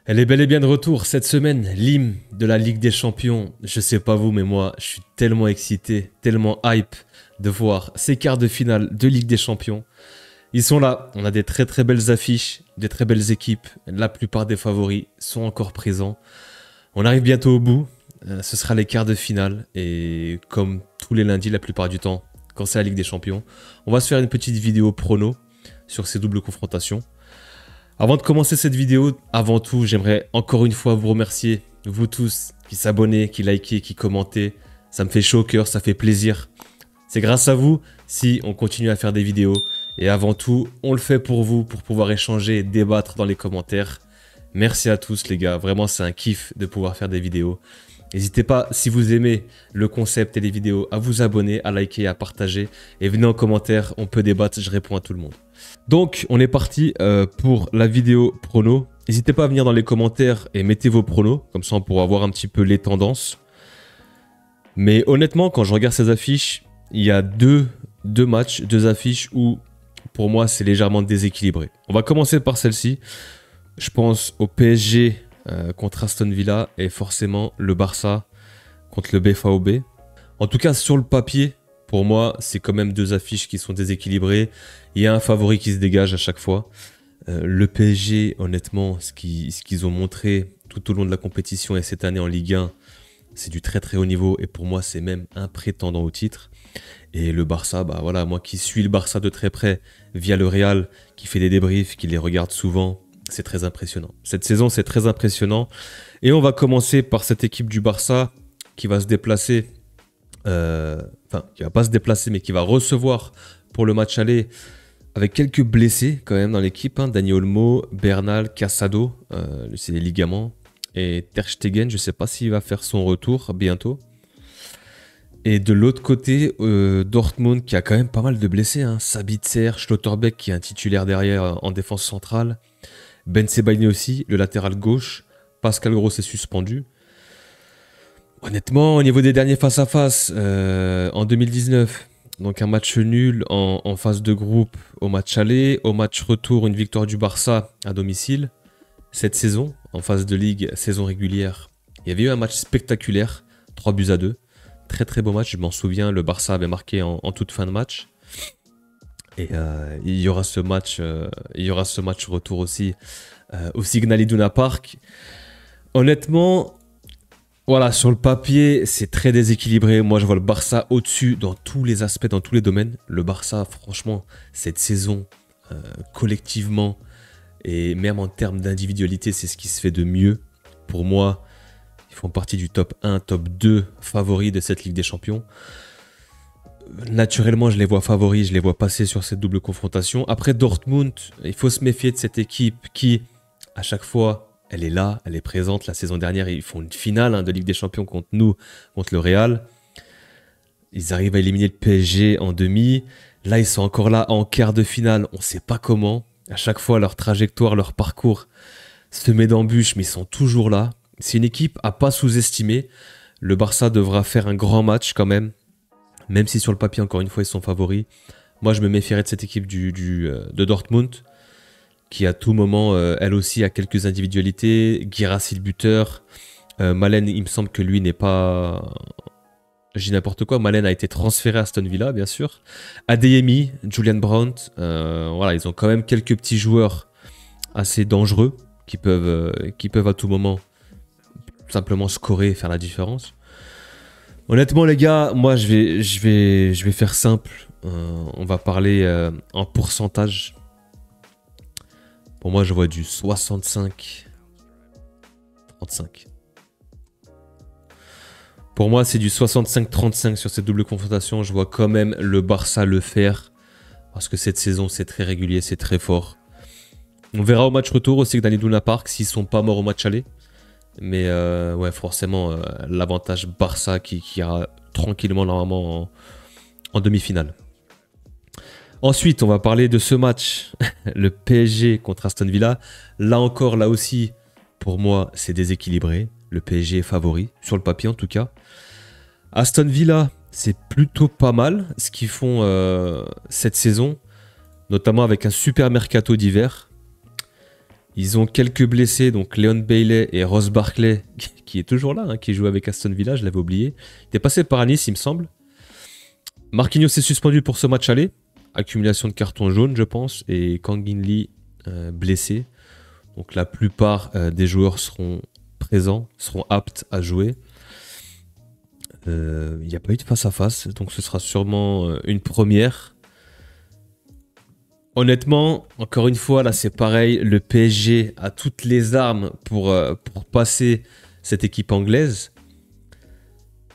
Elle est bel et bien de retour cette semaine, l'hymne de la Ligue des Champions. Je sais pas vous, mais moi, je suis tellement excité, tellement hype de voir ces quarts de finale de Ligue des Champions. Ils sont là, on a des très belles affiches, des très belles équipes. La plupart des favoris sont encore présents. On arrive bientôt au bout, ce sera les quarts de finale. Et comme tous les lundis, la plupart du temps, quand c'est la Ligue des Champions, on va se faire une petite vidéo prono sur ces doubles confrontations. Avant de commencer cette vidéo, avant tout, j'aimerais encore une fois vous remercier, vous tous qui s'abonnez, qui likez, qui commentez. Ça me fait chaud au cœur, ça fait plaisir. C'est grâce à vous si on continue à faire des vidéos. Et avant tout, on le fait pour vous, pour pouvoir échanger et débattre dans les commentaires. Merci à tous les gars, vraiment c'est un kiff de pouvoir faire des vidéos. N'hésitez pas, si vous aimez le concept et les vidéos, à vous abonner, à liker, à partager. Et venez en commentaire, on peut débattre, je réponds à tout le monde. Donc, on est parti pour la vidéo prono. N'hésitez pas à venir dans les commentaires et mettez vos pronos. Comme ça, on pourra voir un petit peu les tendances. Mais honnêtement, quand je regarde ces affiches, il y a deux matchs, deux affiches où, pour moi, c'est légèrement déséquilibré. On va commencer par celle-ci. Je pense au PSG contre Aston Villa et forcément le Barça contre le BVB. En tout cas, sur le papier, pour moi, c'est quand même deux affiches qui sont déséquilibrées. Il y a un favori qui se dégage à chaque fois. Le PSG, honnêtement, ce qu'ils ont montré tout au long de la compétition et cette année en Ligue 1, c'est du très haut niveau. Et pour moi, c'est même un prétendant au titre. Et le Barça, bah voilà, moi qui suis le Barça de très près via le Real, qui fait des débriefs, qui les regarde souvent, c'est très impressionnant. Cette saison, c'est très impressionnant. Et on va commencer par cette équipe du Barça qui va se déplacer, enfin, qui va pas se déplacer, mais qui va recevoir pour le match aller avec quelques blessés quand même dans l'équipe. Dani Olmo, Bernal, Casado, c'est les ligaments. Et Ter Stegen, je ne sais pas s'il va faire son retour bientôt. Et de l'autre côté, Dortmund qui a quand même pas mal de blessés. Sabitzer, Schlotterbeck qui est un titulaire derrière en défense centrale. Ben Sebaini aussi, le latéral gauche. Pascal Gross est suspendu. Honnêtement, au niveau des derniers face-à-face, en 2019, donc un match nul en phase de groupe au match aller. Au match retour, une victoire du Barça à domicile. Cette saison, en phase de ligue, saison régulière, il y avait eu un match spectaculaire, 3-2. Très beau match, je m'en souviens, le Barça avait marqué en toute fin de match. Et il y aura ce match retour aussi au Signal Iduna Park. Honnêtement, voilà, sur le papier, c'est très déséquilibré. Moi, je vois le Barça au-dessus dans tous les aspects, dans tous les domaines. Le Barça, franchement, cette saison, collectivement, et même en termes d'individualité, c'est ce qui se fait de mieux. Pour moi, ils font partie du top 1, top 2 favoris de cette Ligue des Champions. Naturellement, je les vois favoris, je les vois passer sur cette double confrontation. Après Dortmund, il faut se méfier de cette équipe qui, à chaque fois, elle est là, elle est présente. La saison dernière, ils font une finale de Ligue des Champions contre nous, contre le Real. Ils arrivent à éliminer le PSG en demi. Là, ils sont encore là en quart de finale. On ne sait pas comment. À chaque fois, leur trajectoire, leur parcours se met d'embûches, mais ils sont toujours là. C'est une équipe à pas sous-estimer. Le Barça devra faire un grand match quand même. Même si sur le papier, encore une fois, ils sont favoris. Moi, je me méfierais de cette équipe de Dortmund, qui à tout moment, elle aussi, a quelques individualités. Guirassy le buteur. Malen, il me semble que lui n'est pas... Je dis n'importe quoi. Malen a été transféré à Aston Villa, bien sûr. Adeyemi, Julian Brandt. Voilà, ils ont quand même quelques petits joueurs assez dangereux qui peuvent à tout moment simplement scorer et faire la différence. Honnêtement, les gars, moi, je vais faire simple. On va parler en pourcentage. Pour moi, je vois du 65-35. Pour moi, c'est du 65-35 sur cette double confrontation. Je vois quand même le Barça le faire. Parce que cette saison, c'est très régulier, c'est très fort. On verra au match retour aussi que dans l'Iduna Park s'ils sont pas morts au match aller. Mais ouais, forcément, l'avantage Barça qui ira tranquillement normalement en demi-finale. Ensuite, on va parler de ce match, le PSG contre Aston Villa. Là encore, là aussi, pour moi, c'est déséquilibré. Le PSG est favori, sur le papier en tout cas. Aston Villa, c'est plutôt pas mal ce qu'ils font cette saison, notamment avec un super mercato d'hiver. Ils ont quelques blessés, donc Leon Bailey et Ross Barkley, qui est toujours là, hein, qui joue avec Aston Villa, je l'avais oublié. Il était passé par Nice, il me semble. Marquinhos est suspendu pour ce match aller. Accumulation de cartons jaunes, je pense. Et Kang In Lee blessé. Donc la plupart des joueurs seront présents, seront aptes à jouer. Il n'y a pas eu de face-à-face, donc ce sera sûrement une première. Honnêtement, encore une fois, là c'est pareil, le PSG a toutes les armes pour passer cette équipe anglaise.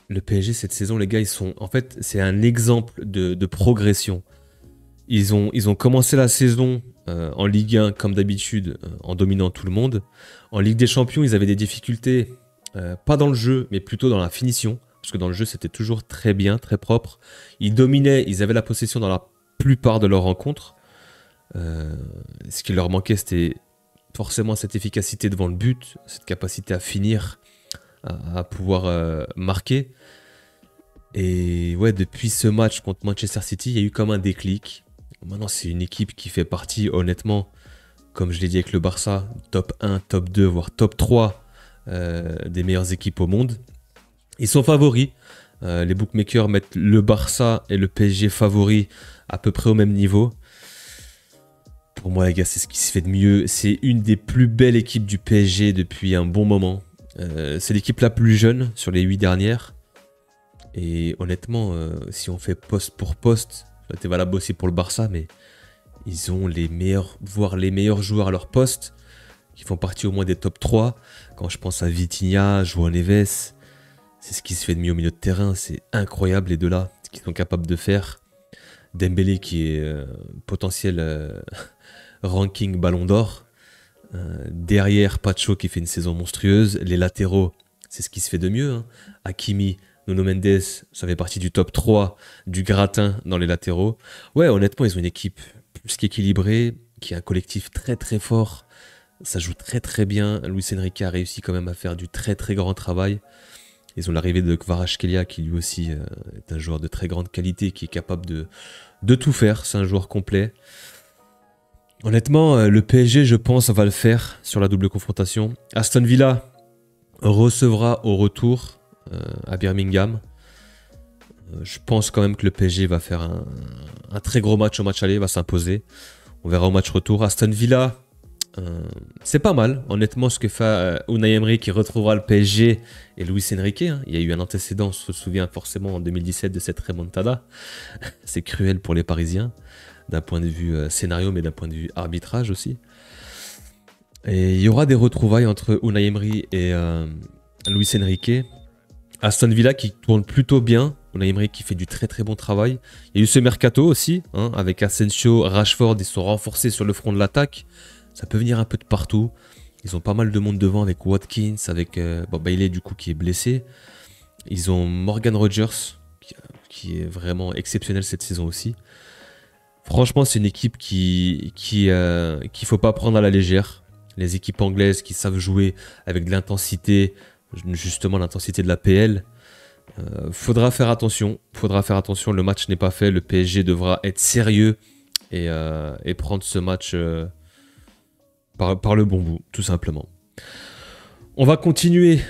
Le PSG cette saison, les gars, ils sont... En fait, c'est un exemple de progression. Ils ont commencé la saison en Ligue 1, comme d'habitude, en dominant tout le monde. En Ligue des Champions, ils avaient des difficultés, pas dans le jeu, mais plutôt dans la finition. Parce que dans le jeu, c'était toujours très bien, très propre. Ils dominaient, ils avaient la possession dans la plupart de leurs rencontres. Ce qui leur manquait, c'était forcément cette efficacité devant le but, cette capacité à finir, à pouvoir marquer. Et ouais, depuis ce match contre Manchester City, il y a eu comme un déclic. Maintenant, c'est une équipe qui fait partie, honnêtement, comme je l'ai dit avec le Barça, top 1, top 2, voire top 3 des meilleures équipes au monde. Ils sont favoris. Les bookmakers mettent le Barça et le PSG favoris à peu près au même niveau. Pour moi, les gars, c'est ce qui se fait de mieux. C'est une des plus belles équipes du PSG depuis un bon moment. C'est l'équipe la plus jeune sur les 8 dernières. Et honnêtement, si on fait poste pour poste, c'est valable aussi pour le Barça, mais ils ont les meilleurs, voire les meilleurs joueurs à leur poste, qui font partie au moins des top 3. Quand je pense à Vitinha, João Neves, c'est ce qui se fait de mieux au milieu de terrain. C'est incroyable les deux là, ce qu'ils sont capables de faire. Dembélé qui est potentiel ranking Ballon d'Or. Derrière Pacho qui fait une saison monstrueuse. Les latéraux, c'est ce qui se fait de mieux. Hein. Hakimi, Nuno Mendes, ça fait partie du top 3 du gratin dans les latéraux. Ouais, honnêtement, ils ont une équipe plus qu'équilibrée, qui a un collectif très très fort. Ça joue très très bien. Luis Enrique a réussi quand même à faire du très très grand travail. Ils ont l'arrivée de Kvaratskhelia qui lui aussi est un joueur de très grande qualité, qui est capable de tout faire. C'est un joueur complet. Honnêtement, le PSG, je pense, va le faire sur la double confrontation. Aston Villa recevra au retour à Birmingham. Je pense quand même que le PSG va faire un très gros match au match aller, va s'imposer. On verra au match retour. Aston Villa, c'est pas mal, honnêtement, ce que fait Unai Emery qui retrouvera le PSG et Luis Enrique. Hein. Il y a eu un antécédent, on se souvient forcément en 2017 de cette remontada. C'est cruel pour les Parisiens, d'un point de vue scénario, mais d'un point de vue arbitrage aussi. Et il y aura des retrouvailles entre Unai Emery et Luis Enrique. Aston Villa qui tourne plutôt bien. Unai Emery qui fait du très très bon travail. Il y a eu ce mercato aussi, hein, avec Asensio, Rashford, ils sont renforcés sur le front de l'attaque. Ça peut venir un peu de partout. Ils ont pas mal de monde devant avec Watkins, avec Bailey du coup qui est blessé. Ils ont Morgan Rogers qui est vraiment exceptionnel cette saison aussi. Franchement, c'est une équipe qu'il faut pas prendre à la légère. Les équipes anglaises qui savent jouer avec de l'intensité, justement l'intensité de la PL. Faudra faire attention. Le match n'est pas fait. Le PSG devra être sérieux et prendre ce match par le bon bout, tout simplement. On va continuer.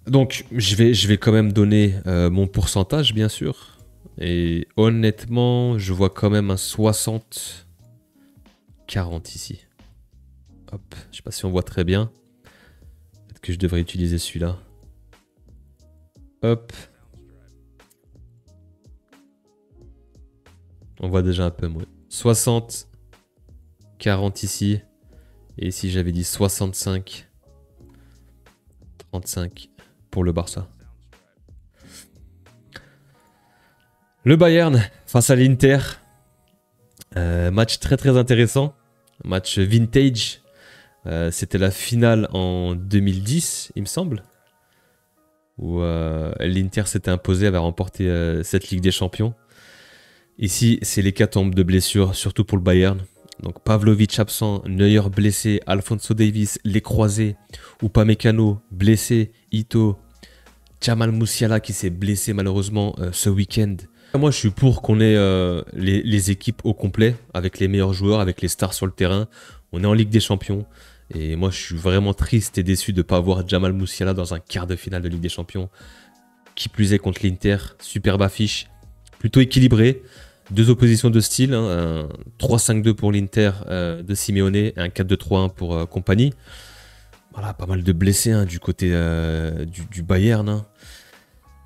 Donc, je vais quand même donner mon pourcentage, bien sûr. Et honnêtement, je vois quand même un 60-40 ici. Hop, je sais pas si on voit très bien. Peut-être que je devrais utiliser celui-là. Hop. On voit déjà un peu moins. 60-40 ici. Et ici, j'avais dit 65-35 pour le Barça. Le Bayern face à l'Inter. Match très très intéressant. Match vintage. C'était la finale en 2010, il me semble. Où l'Inter s'était imposé, avait remporté cette Ligue des Champions. Ici, c'est l'hécatombe de blessures, surtout pour le Bayern. Donc Pavlovic absent, Neuer blessé, Alphonso Davies, les croisés, Upamecano blessé, Ito, Jamal Musiala qui s'est blessé malheureusement ce week-end. Moi je suis pour qu'on ait les équipes au complet, avec les meilleurs joueurs, avec les stars sur le terrain. On est en Ligue des Champions, Et moi, je suis vraiment triste et déçu de ne pas voir Jamal Musiala dans un quart de finale de Ligue des Champions. Qui plus est contre l'Inter, superbe affiche, plutôt équilibrée. Deux oppositions de style, hein, un 3-5-2 pour l'Inter de Simeone et un 4-2-3-1 pour Compagnie. Voilà, pas mal de blessés hein, du côté du Bayern. Hein.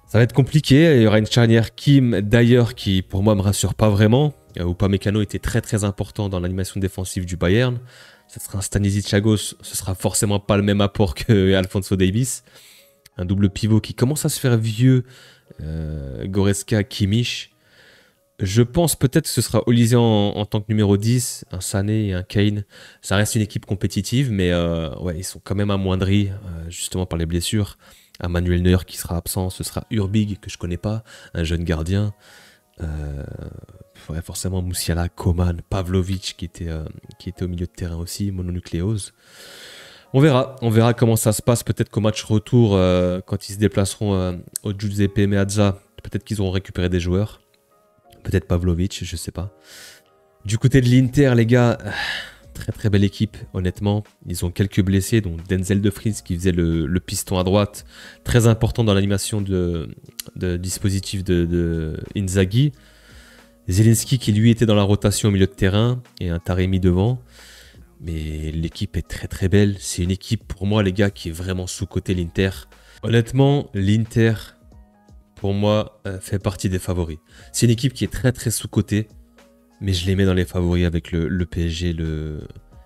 Ça va être compliqué. Il y aura une charnière Kim d'ailleurs qui pour moi me rassure pas vraiment. Upamecano était très très important dans l'animation défensive du Bayern. Ça sera un Stanisic à gauche, ce sera forcément pas le même apport que Alphonso Davies. Un double pivot qui commence à se faire vieux, Goretzka, Kimmich. Je pense peut-être que ce sera Olysée en tant que numéro 10, un Sané et un Kane. Ça reste une équipe compétitive, mais ouais, ils sont quand même amoindris, justement par les blessures. Un Manuel Neuer qui sera absent, ce sera Urbig, que je connais pas, un jeune gardien. Ouais, forcément Musiala, Coman, Pavlovic qui était au milieu de terrain aussi, mononucléose. On verra comment ça se passe. Peut-être qu'au match retour, quand ils se déplaceront au Giuseppe Meazza, peut-être qu'ils auront récupéré des joueurs. Peut-être Pavlovic, je sais pas. Du côté de l'Inter, les gars, très très belle équipe, honnêtement. Ils ont quelques blessés, dont Denzel De Vries qui faisait le piston à droite. Très important dans l'animation de dispositif de Inzaghi. Zelinski qui lui était dans la rotation au milieu de terrain et un Taremi devant. Mais l'équipe est très très belle. C'est une équipe pour moi les gars qui est vraiment sous-cotée l'Inter. Honnêtement, l'Inter pour moi fait partie des favoris. C'est une équipe qui est très très sous-cotée. Mais je les mets dans les favoris avec le PSG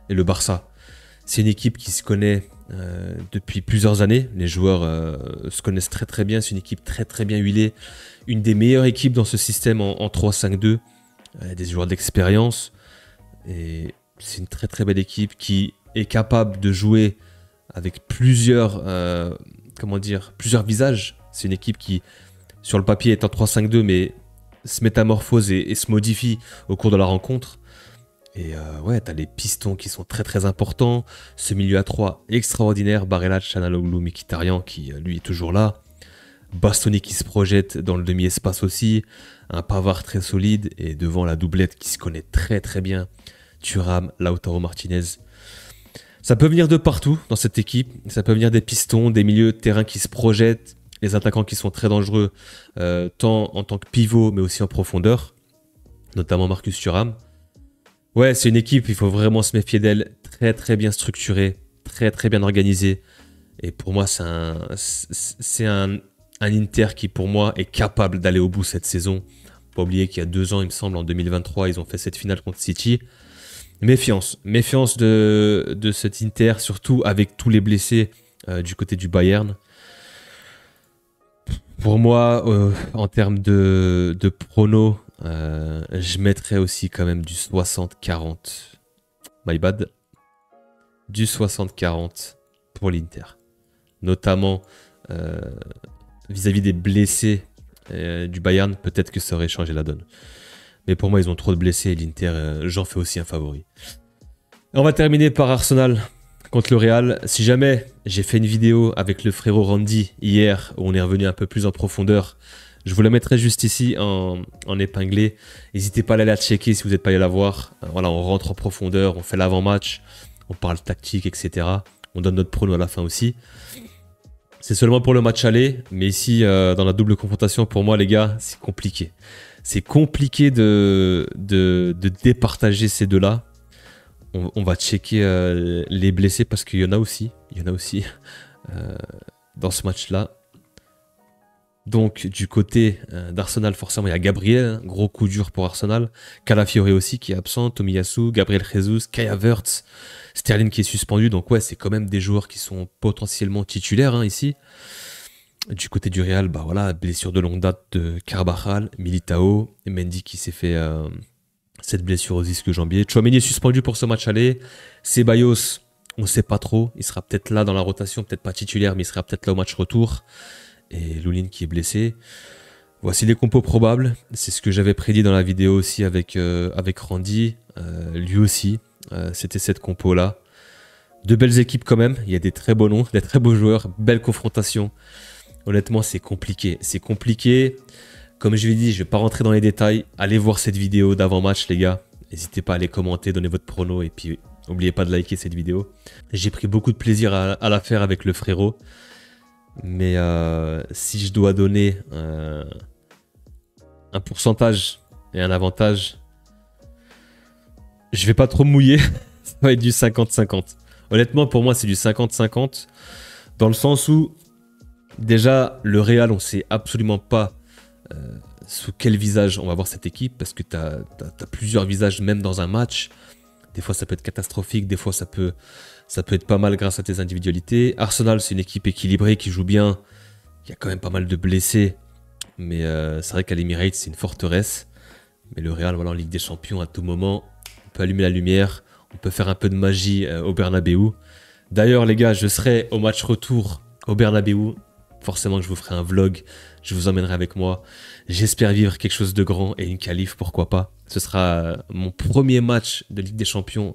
et le Barça. C'est une équipe qui se connaît depuis plusieurs années. Les joueurs se connaissent très très bien. C'est une équipe très très bien huilée. Une des meilleures équipes dans ce système en 3-5-2. Des joueurs d'expérience. Et c'est une très très belle équipe qui est capable de jouer avec plusieurs visages. C'est une équipe qui, sur le papier, est en 3-5-2, mais se métamorphose et se modifie au cours de la rencontre. Et ouais, t'as les pistons qui sont très très importants. Ce milieu à 3 extraordinaire. Barella, Çalhanoğlu, Mkhitaryan qui lui est toujours là. Bastoni qui se projette dans le demi-espace aussi. Un Pavard très solide. Et devant la doublette qui se connaît très très bien. Thuram, Lautaro Martinez. Ça peut venir de partout dans cette équipe. Ça peut venir des pistons, des milieux de terrain qui se projettent. Les attaquants qui sont très dangereux, tant en tant que pivot, mais aussi en profondeur. Notamment Marcus Thuram. Ouais, c'est une équipe, il faut vraiment se méfier d'elle. Très très bien structurée, très très bien organisée. Et pour moi, c'est un Inter qui pour moi est capable d'aller au bout cette saison. Pas oublier qu'il y a 2 ans, il me semble, en 2023, ils ont fait cette finale contre City. Méfiance de cet Inter, surtout avec tous les blessés du côté du Bayern. Pour moi, en termes de prono, je mettrais aussi quand même du 60-40. My bad. Du 60-40 pour l'Inter. Notamment vis-à-vis des blessés du Bayern, peut-être que ça aurait changé la donne. Mais pour moi, ils ont trop de blessés et l'Inter, j'en fais aussi un favori. Et on va terminer par Arsenal contre le Real. Si jamais j'ai fait une vidéo avec le frérot Randy hier, où on est revenu un peu plus en profondeur, je vous la mettrai juste ici en épinglé. N'hésitez pas à aller la checker si vous n'êtes pas allé la voir. Voilà, on rentre en profondeur, on fait l'avant-match, on parle tactique, etc. On donne notre prono à la fin aussi. C'est seulement pour le match aller, mais ici, dans la double confrontation, pour moi, les gars, c'est compliqué. C'est compliqué de départager ces deux-là. On va checker les blessés parce qu'il y en a aussi. Il y en a aussi dans ce match-là. Donc, du côté d'Arsenal, forcément, il y a Gabriel. Gros coup dur pour Arsenal. Calafiori aussi qui est absent. Tomiyasu, Gabriel Jesus, Kai Havertz. Sterling qui est suspendu. Donc, ouais, c'est quand même des joueurs qui sont potentiellement titulaires hein, ici. Du côté du Real, bah voilà, blessure de longue date de Carvajal, Militao, et Mendy qui s'est fait cette blessure aux ischio-jambiers. Tchouaméni est suspendu pour ce match aller. Ceballos, on ne sait pas trop. Il sera peut-être là dans la rotation, peut-être pas titulaire, mais il sera peut-être là au match retour. Et Lunin qui est blessé. Voici les compos probables. C'est ce que j'avais prédit dans la vidéo aussi avec Randy. Lui aussi, c'était cette compo-là. De belles équipes quand même. Il y a des très beaux noms, des très beaux joueurs. Belle confrontation. Honnêtement, c'est compliqué. C'est compliqué. Comme je l'ai dit, je ne vais pas rentrer dans les détails. Allez voir cette vidéo d'avant-match, les gars. N'hésitez pas à les commenter, donner votre prono. Et puis, N'oubliez pas de liker cette vidéo. J'ai pris beaucoup de plaisir à la faire avec le frérot. Mais si je dois donner un pourcentage et un avantage, je vais pas trop me mouiller. Ça va être du 50-50. Honnêtement, pour moi, c'est du 50-50. Dans le sens où, déjà, le Real, on sait absolument pas sous quel visage on va voir cette équipe. Parce que tu as plusieurs visages, même dans un match. Des fois, ça peut être catastrophique. Des fois, ça peut être pas mal grâce à tes individualités. Arsenal, c'est une équipe équilibrée qui joue bien. Il y a quand même pas mal de blessés. Mais c'est vrai qu'à l'Emirates, c'est une forteresse. Mais le Real, voilà, en Ligue des Champions, à tout moment, on peut allumer la lumière. On peut faire un peu de magie au Bernabeu. D'ailleurs, les gars, je serai au match retour au Bernabeu. Forcément que je vous ferai un vlog. Je vous emmènerai avec moi. J'espère vivre quelque chose de grand et une qualif, pourquoi pas. Ce sera mon premier match de Ligue des Champions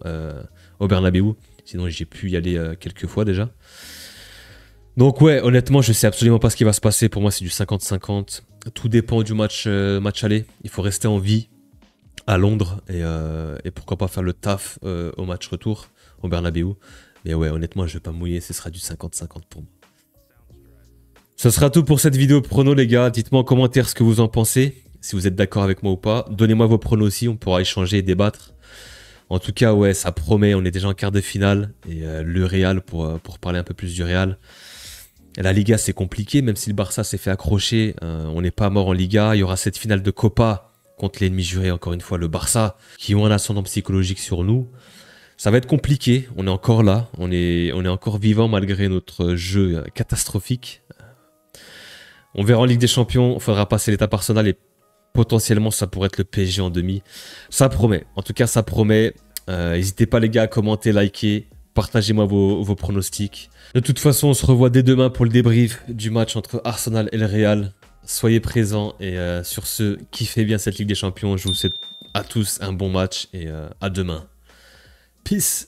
au Bernabeu. Sinon, j'ai pu y aller quelques fois déjà. Donc ouais, honnêtement, je sais absolument pas ce qui va se passer. Pour moi, c'est du 50-50. Tout dépend du match aller. Il faut rester en vie à Londres et pourquoi pas faire le taf au match retour au Bernabeu. Mais ouais, honnêtement, je vais pas me mouiller. Ce sera du 50-50 pour moi. Ce sera tout pour cette vidéo prono, les gars. Dites-moi en commentaire ce que vous en pensez. Si vous êtes d'accord avec moi ou pas. Donnez-moi vos pronos aussi. On pourra échanger et débattre. En tout cas, ouais, ça promet. On est déjà en quart de finale. Et le Real, pour parler un peu plus du Real. La Liga, c'est compliqué. Même si le Barça s'est fait accrocher, on n'est pas mort en Liga. Il y aura cette finale de Copa contre l'ennemi juré, encore une fois, le Barça, qui ont un ascendant psychologique sur nous. Ça va être compliqué. On est encore là. On est encore vivant malgré notre jeu catastrophique. On verra en Ligue des Champions. Il faudra passer l'étape Arsenal et potentiellement, ça pourrait être le PSG en demi. Ça promet. En tout cas, ça promet. N'hésitez pas, les gars, à commenter, liker. Partagez-moi vos pronostics. De toute façon, on se revoit dès demain pour le débrief du match entre Arsenal et le Real. Soyez présents et sur ce, kiffez bien cette Ligue des Champions. Je vous souhaite à tous un bon match et à demain. Peace.